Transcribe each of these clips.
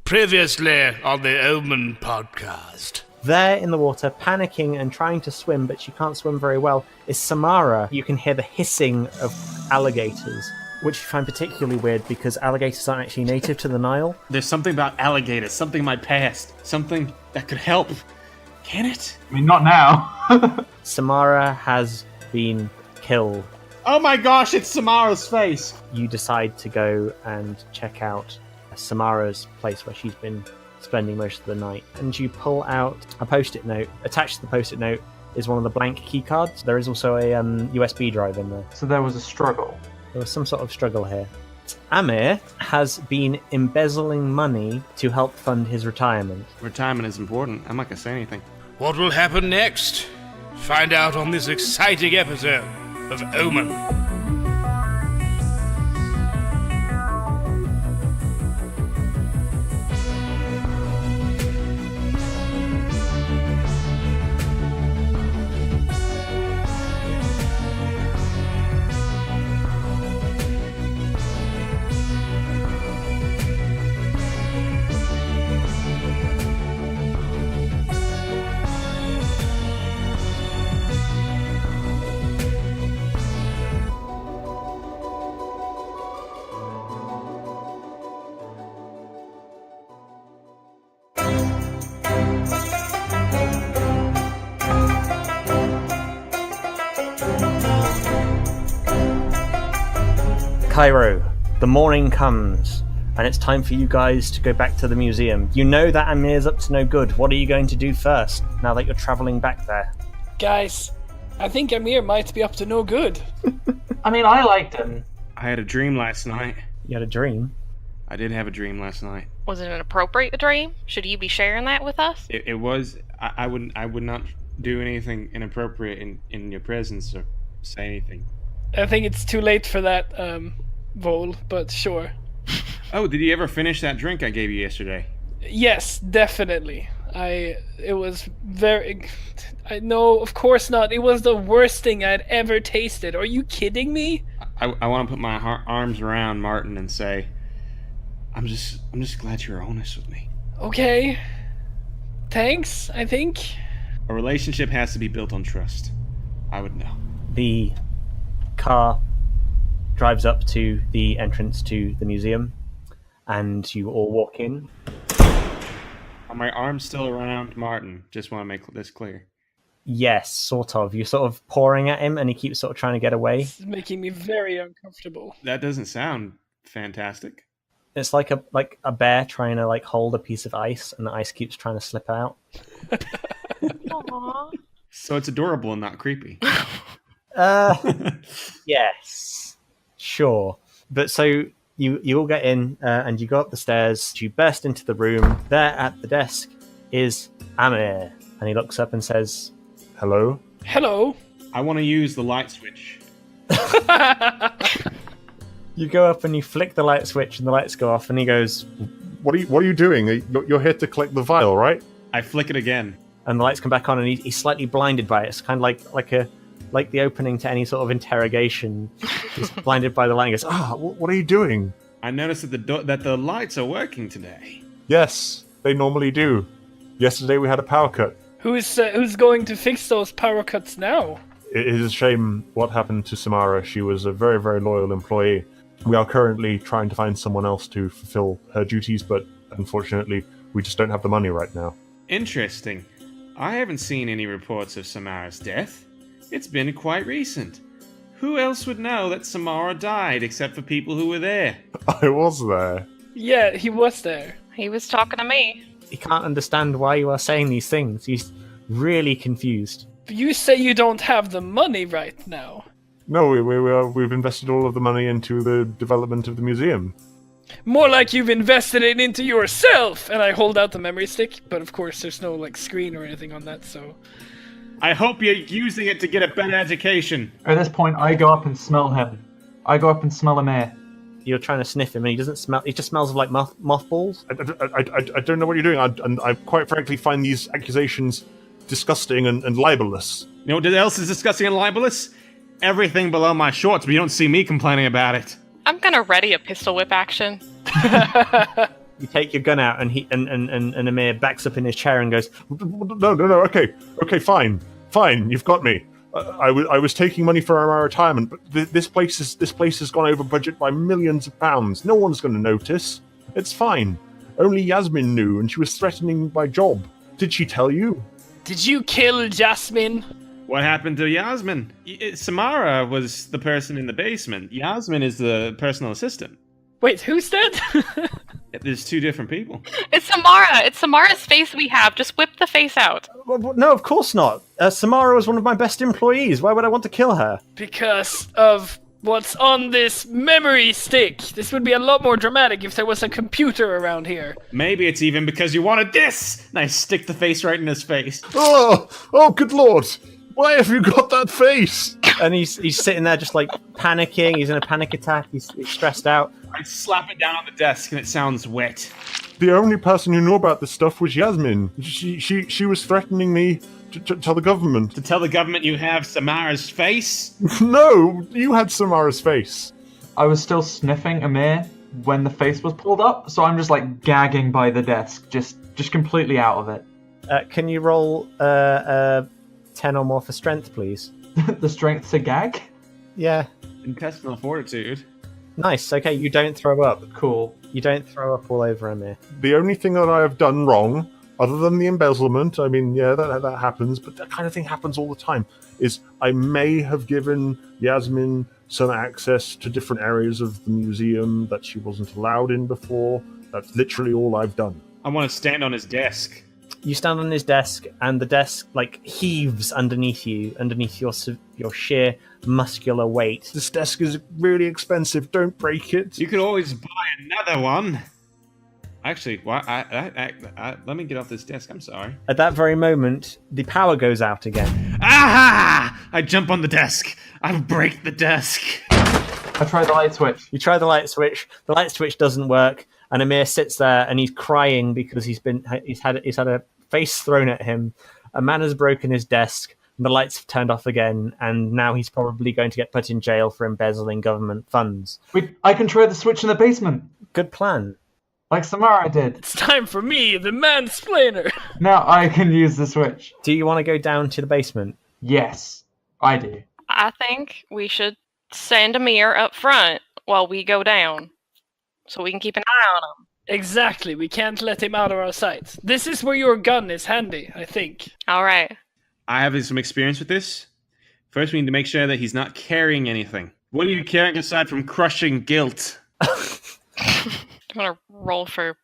Previously on the O.M.E.N podcast. There in the water, panicking and trying to swim, but she can't swim very well, is Samara. You can hear the hissing of alligators, which you find particularly weird because alligators aren't actually native to the Nile. There's something about alligators, something in my past, something that could help. Can it? I mean, not now. Samara has been killed. Oh my gosh, it's Samara's face! You decide to go and check out Samara's place where she's been spending most of the night, and you pull out a post-it note. Attached to the post-it note is one of the blank key cards. There is also a USB drive in there. So there was a struggle. There was some sort of struggle here. Amir has been embezzling money to help fund his retirement. Retirement is important. I'm not gonna say anything. What will happen next? Find out on this exciting episode of O.M.E.N. Cairo, the morning comes, and it's time for you guys to go back to the museum. You know that Amir's up to no good. What are you going to do first, now that you're travelling back there? Guys, I think Amir might be up to no good. I mean, I liked him. I had a dream last night. You had a dream? I did have a dream last night. Was it an appropriate dream? Should you be sharing that with us? It was. I would not do anything inappropriate in your presence or say anything. I think it's too late for that, Vol, but sure. Oh, did you ever finish that drink I gave you yesterday? Yes, definitely. It was very... No, of course not. It was the worst thing I'd ever tasted. Are you kidding me? I want to put my arms around Martin and say, I'm just glad you're honest with me. Okay. Thanks, I think. A relationship has to be built on trust. I would know. The car drives up to the entrance to the museum, and you all walk in. Are my arms still around Martin? Just want to make this clear. Yes, sort of. You're sort of pouring at him, and he keeps sort of trying to get away. This is making me very uncomfortable. That doesn't sound fantastic. It's like a bear trying to hold a piece of ice, and the ice keeps trying to slip out. Aww. So it's adorable and not creepy. Yes, sure. But so you all get in, and you go up the stairs. You burst into the room. There at the desk is Amir, and he looks up and says, "Hello." Hello. I want to use the light switch. You go up and you flick the light switch, and the lights go off. And he goes, What are you doing? You're here to collect the vial, right? I flick it again. and the lights come back on, and he's slightly blinded by it. It's kind of like the opening to any sort of interrogation. He's blinded by the light and goes, What are you doing? I noticed that the lights are working today. Yes, they normally do. Yesterday we had a power cut. Who's going to fix those power cuts now? It is a shame what happened to Samara. She was a very, very loyal employee. We are currently trying to find someone else to fulfill her duties, but unfortunately, we just don't have the money right now. Interesting. I haven't seen any reports of Samara's death. It's been quite recent. Who else would know that Samara died except for people who were there? I was there. Yeah, he was there. He was talking to me. he can't understand why you are saying these things. He's really confused. You say you don't have the money right now. No, we've invested all of the money into the development of the museum. More like you've invested it into yourself! And I hold out the memory stick, but of course there's no screen or anything on that, so... I hope you're using it to get a better education. At this point, I go up and smell him. I go up and smell Amir. You're trying to sniff him, and he doesn't smell. He just smells of like mothballs. I don't know what you're doing. I quite frankly find these accusations disgusting and libelous. You know what else is disgusting and libelous? Everything below my shorts, but you don't see me complaining about it. I'm gonna ready a pistol whip action. You take your gun out, and Amir backs up in his chair and goes, No, okay, fine, you've got me. I was taking money for my retirement, but this place has gone over budget by millions of pounds. No one's going to notice. It's fine. Only Yasmin knew, and she was threatening my job. Did she tell you? Did you kill Jasmine? What happened to Yasmin? Samara was the person in the basement. Yasmin is the personal assistant. Wait, who's that? There's two different people. It's Samara. It's Samara's face we have. Just whip the face out. No, of course not. Samara was one of my best employees. Why would I want to kill her? Because of what's on this memory stick. This would be a lot more dramatic if there was a computer around here. Maybe it's even because you wanted this! And I stick the face right in his face. Oh, good lord! Why have you got that face? And he's sitting there just like panicking. He's in a panic attack. He's stressed out. I slap it down on the desk and it sounds wet. The only person who knew about this stuff was Yasmin. She was threatening me to tell the government. To tell the government you have Samara's face? No, you had Samara's face. I was still sniffing Amir when the face was pulled up, so I'm just like gagging by the desk, just completely out of it. Can you roll 10 or more for strength, please? The strength to gag? Yeah. Intestinal fortitude. Nice. Okay, you don't throw up. Cool. You don't throw up all over Amir. The only thing that I have done wrong, other than the embezzlement, I mean, yeah, that happens, but that kind of thing happens all the time, is I may have given Yasmin some access to different areas of the museum that she wasn't allowed in before. That's literally all I've done. I want to stand on his desk. You stand on his desk, and the desk like heaves underneath you, underneath your sheer muscular weight. This desk is really expensive. Don't break it. You could always buy another one. Actually, let me get off this desk. I'm sorry. At that very moment, the power goes out again. Aha! I jump on the desk. I break the desk. I tried the light switch. You try the light switch. The light switch doesn't work, and Amir sits there and he's crying because he's had a face thrown at him. A man has broken his desk, and the lights have turned off again, and now he's probably going to get put in jail for embezzling government funds. I can try the switch in the basement. Good plan. Like Samara did. It's time for me, the mansplainer. Now I can use the switch. Do you want to go down to the basement? Yes, I do. I think we should send Amir up front while we go down, so we can keep an eye on him. Exactly, we can't let him out of our sight. This is where your gun is handy, I think. All right. I have some experience with this. First, we need to make sure that he's not carrying anything. What are you carrying aside from crushing guilt? You want to roll for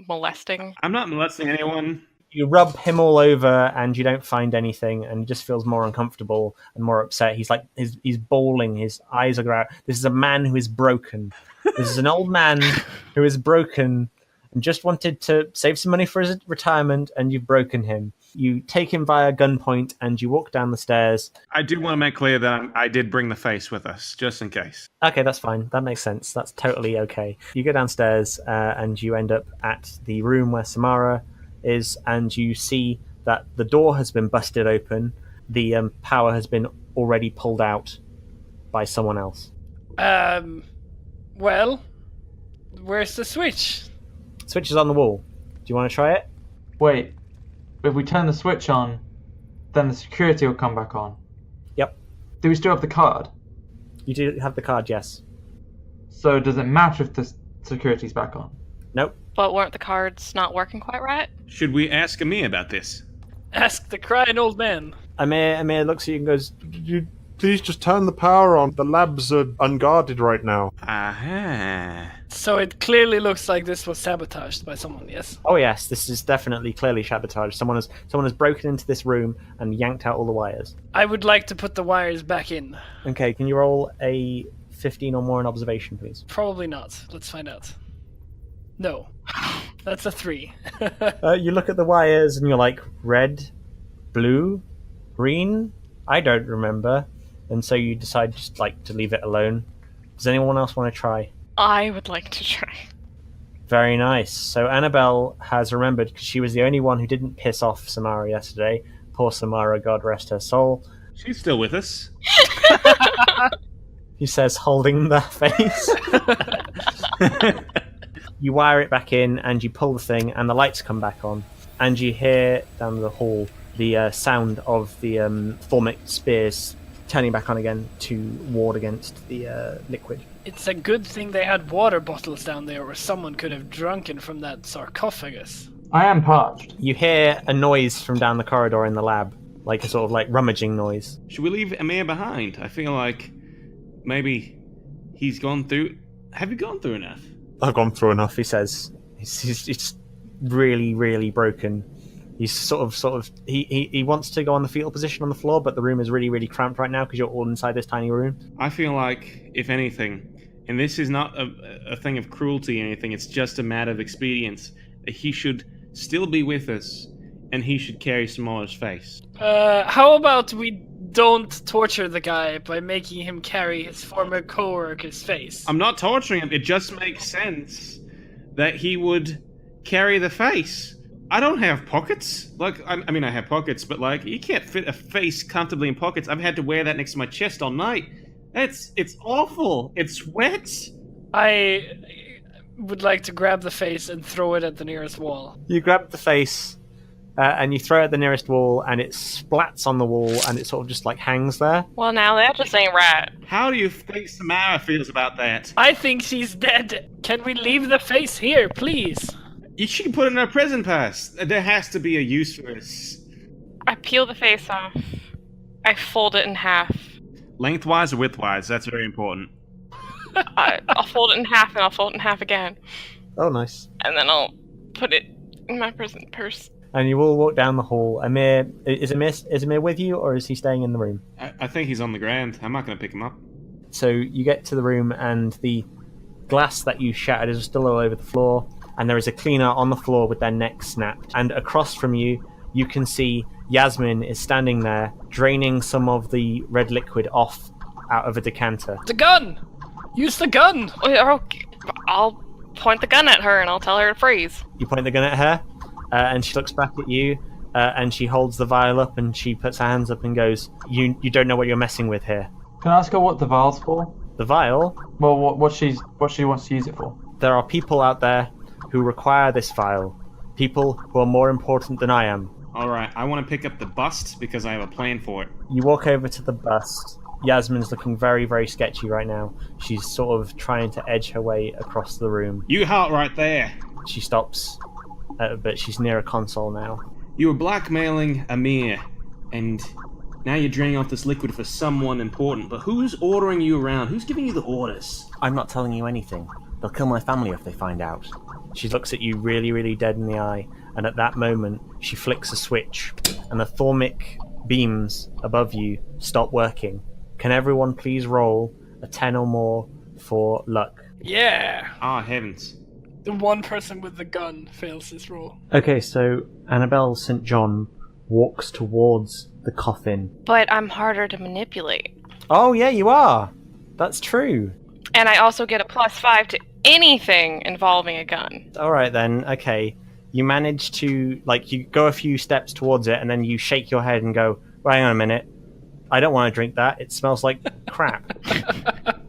molesting? I'm not molesting anyone. You rub him all over and you don't find anything, and he just feels more uncomfortable and more upset. He's like, he's bawling, his eyes are out. This is a man who is broken. This is an old man who is broken and just wanted to save some money for his retirement, and you've broken him. You take him via gunpoint and you walk down the stairs. I do want to make clear that I did bring the face with us, just in case. Okay, that's fine. That makes sense. That's totally okay. You go downstairs and you end up at the room where Samara is, and you see that the door has been busted open. The power has been already pulled out by someone else. Well, where's the switch? Switch is on the wall. Do you want to try it? Wait, if we turn the switch on, then the security will come back on. Yep. Do we still have the card? You do have the card, yes. So does it matter if the security's back on? Nope. But weren't the cards not working quite right? Should we ask Amir about this? Ask the crying old man. Amir looks at you and goes, You please just turn the power on. The labs are unguarded right now. Aha. So it clearly looks like this was sabotaged by someone, yes? oh yes, this is definitely clearly sabotage. Someone has broken into this room and yanked out all the wires. I would like to put the wires back in. Okay, can you roll a 15 or more in observation, please? Probably not. Let's find out. No. That's a 3. You look at the wires and you're like, red, blue, green? I don't remember. And so you decide just like to leave it alone. Does anyone else want to try? I would like to try. Very nice. So Annabelle has remembered, because she was the only one who didn't piss off Samara yesterday. Poor Samara, God rest her soul. She's still with us. He says, holding the face. You wire it back in, and you pull the thing, and the lights come back on, and you hear down the hall the sound of the Thormic spears turning back on again to ward against the liquid. It's a good thing they had water bottles down there, or someone could have drunken from that sarcophagus. I am parched. You hear a noise from down the corridor in the lab, like a sort of like rummaging noise. Should we leave Amir behind? I feel like maybe he's gone through... Have you gone through enough? I've gone through enough. He says he's really, really broken. He's he wants to go on the fetal position on the floor, but the room is really, really cramped right now because you're all inside this tiny room. I feel like, if anything, and this is not a thing of cruelty or anything, it's just a matter of expedience, that he should still be with us, and he should carry Samara's face. How about we don't torture the guy by making him carry his former co-worker's face? I'm not torturing him, it just makes sense that he would carry the face. I don't have pockets. Like, I mean, I have pockets, but like, you can't fit a face comfortably in pockets. I've had to wear that next to my chest all night. It's awful. It's wet. I would like to grab the face and throw it at the nearest wall. You grab the face and you throw it at the nearest wall, and it splats on the wall, and it sort of just like hangs there. Well, now that just ain't right. How do you think Samara feels about that? I think she's dead. Can we leave the face here, please? She can put it in her prison pass. There has to be a use for this. I peel the face off. I fold it in half. Lengthwise or widthwise? That's very important. I'll fold it in half, and I'll fold it in half again. Oh, nice. And then I'll put it in my prison purse. And you all walk down the hall. Is Amir with you, or is he staying in the room? I think he's on the ground. I'm not going to pick him up. So you get to the room, and the glass that you shattered is still all over the floor. And there is a cleaner on the floor with their neck snapped. And across from you, you can see Yasmin is standing there, draining some of the red liquid off out of a decanter. The gun! Use the gun! I'll point the gun at her and I'll tell her to freeze. You point the gun at her, and she looks back at you, and she holds the vial up, and she puts her hands up and goes, You don't know what you're messing with here. Can I ask her what the vial's for? The vial? Well, what she wants to use it for? There are people out there who require this vial. People who are more important than I am. Alright, I want to pick up the bust because I have a plan for it. You walk over to the bust. Yasmin's looking very, very sketchy right now. She's sort of trying to edge her way across the room. You halt right there. She stops, but she's near a console now. You were blackmailing Amir, and now you're draining off this liquid for someone important. But who's ordering you around? Who's giving you the orders? I'm not telling you anything. They'll kill my family if they find out. She looks at you really, really dead in the eye, and at that moment, she flicks a switch, and the Thormic beams above you stop working. Can everyone please roll a 10 or more for luck? Yeah! Ah, heavens. The one person with the gun fails this roll. Okay, so Annabelle St. John walks towards the coffin. But I'm harder to manipulate. Oh, yeah, you are. That's true. And I also get a +5 to anything involving a gun. All right, then. Okay. You manage to, you go a few steps towards it, and then you shake your head and go, well, hang on a minute. I don't want to drink that. It smells like crap.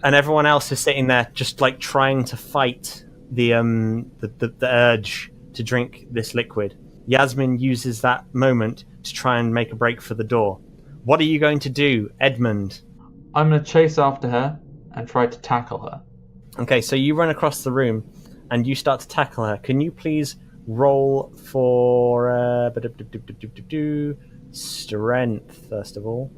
And everyone else is sitting there just, trying to fight the urge to drink this liquid. Yasmin uses that moment to try and make a break for the door. What are you going to do, Edmund? I'm going to chase after her and try to tackle her. Okay, so you run across the room and you start to tackle her. Can you please roll for strength, first of all?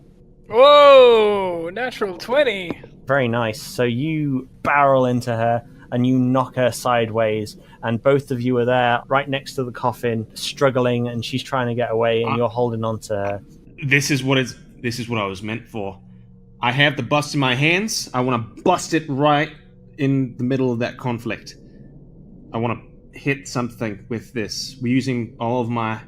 Whoa! Natural 20! Very nice. So you barrel into her and you knock her sideways, and both of you are there right next to the coffin, struggling, and she's trying to get away, and you're holding on to her. This is what I was meant for. I have the bust in my hands. I want to bust it right in the middle of that conflict. I want to hit something with this. We're using all of my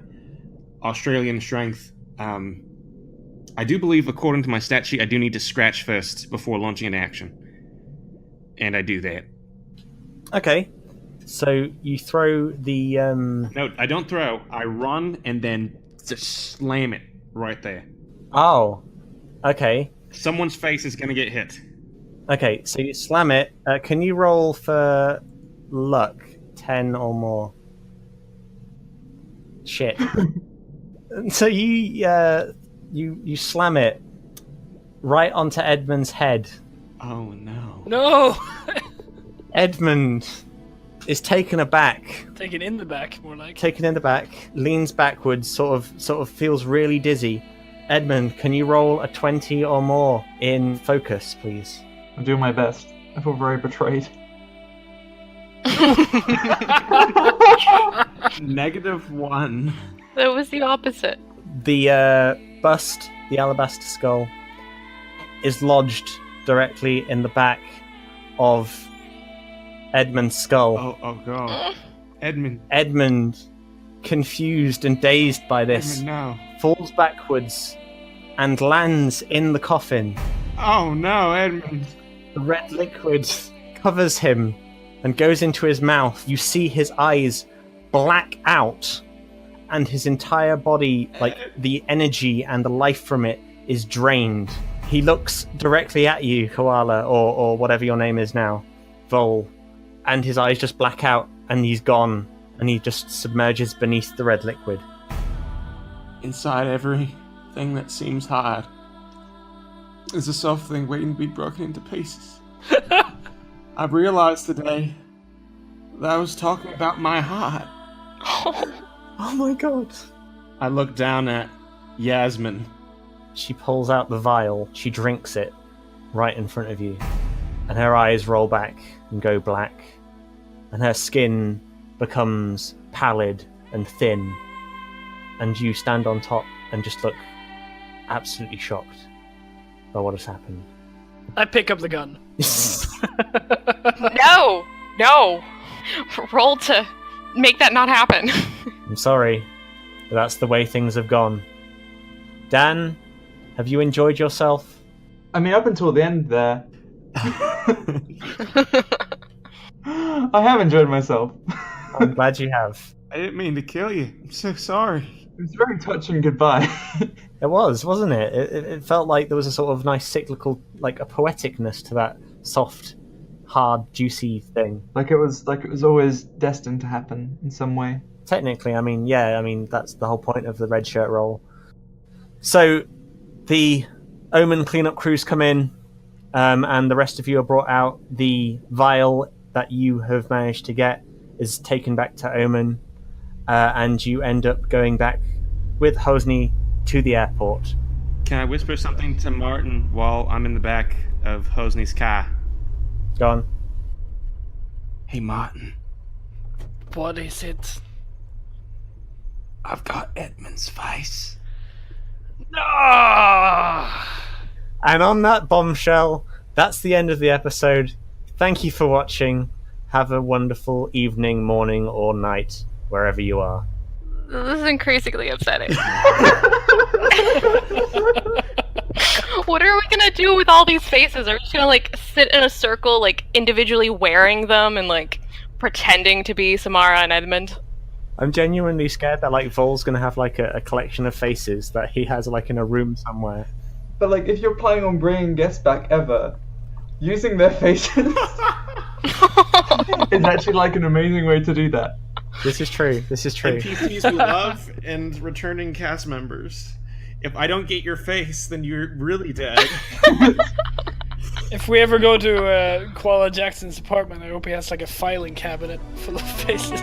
Australian strength. I do believe, according to my stat sheet, I do need to scratch first before launching an action. And I do that. Okay. So you throw the... No, I don't throw. I run and then just slam it right there. Oh. Okay. Someone's face is going to get hit. Okay, so you slam it. Can you roll for luck 10 or more. Shit. So you slam it right onto Edmund's head. Oh no. No! Edmund is taken aback. Taken in the back, more like. Taken in the back, leans backwards, sort of feels really dizzy. Edmund, can you roll a 20 or more in focus, please? I'm doing my best. I feel very betrayed. -1. That was the opposite. The bust, the alabaster skull, is lodged directly in the back of Edmund's skull. Oh god. Edmund. Edmund, confused and dazed by this, Edmund, no. falls backwards and lands in the coffin. Oh no, Edmund. The red liquid covers him and goes into his mouth. You see his eyes black out, and his entire body, like the energy and the life from it, is drained. He looks directly at you, Koala, or whatever your name is now, Vol, and his eyes just black out, and he's gone, and he just submerges beneath the red liquid. Inside everything that seems hard is a soft thing waiting to be broken into pieces. I've realized today that I was talking about my heart. Oh my god. I look down at Yasmin. She pulls out the vial, she drinks it right in front of you, and her eyes roll back and go black, and her skin becomes pallid and thin, and you stand on top and just look absolutely shocked by what has happened. I pick up the gun. No! Roll to make that not happen. I'm sorry, but that's the way things have gone. Dan, have you enjoyed yourself? I mean, up until the end there, I have enjoyed myself. I'm glad you have. I didn't mean to kill you. I'm so sorry. It was a very touching goodbye. It was, wasn't it? It felt like there was a sort of nice cyclical, like a poeticness to that soft, hard, juicy thing. Like it was always destined to happen in some way. Technically, I mean, that's the whole point of the Redshirt role. So, the O.M.E.N cleanup crews come in, and the rest of you are brought out. The vial that you have managed to get is taken back to O.M.E.N, and you end up going back with Hosni to the airport. Can I whisper something to Martin while I'm in the back of Hosni's car? Go on. Hey, Martin. What is it? I've got Edmund's face. No! And on that bombshell, that's the end of the episode. Thank you for watching. Have a wonderful evening, morning, or night, wherever you are. This is increasingly upsetting. What are we gonna do with all these faces? Are we just gonna like sit in a circle, like individually wearing them and like pretending to be Samara and Edmund? I'm genuinely scared that like Vol's gonna have like a collection of faces that he has like in a room somewhere. But like, if you're planning on bringing guests back ever, using their faces is actually like an amazing way to do that. This is true. This is true. NPCs we love and returning cast members. If I don't get your face, then you're really dead. If we ever go to Koala Jackson's apartment, I hope he has like a filing cabinet full of faces.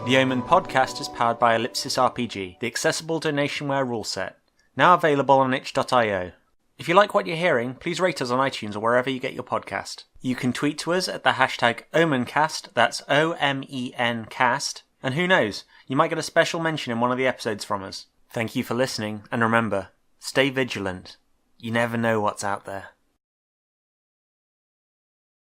The O.M.E.N podcast is powered by Ellipsis RPG, the accessible donationware rule set, now available on itch.io. If you like what you're hearing, please rate us on iTunes or wherever you get your podcast. You can tweet to us at the hashtag O.M.E.Ncast, that's O-M-E-N cast, And who knows, you might get a special mention in one of the episodes from us. Thank you for listening, and remember, stay vigilant. You never know what's out there.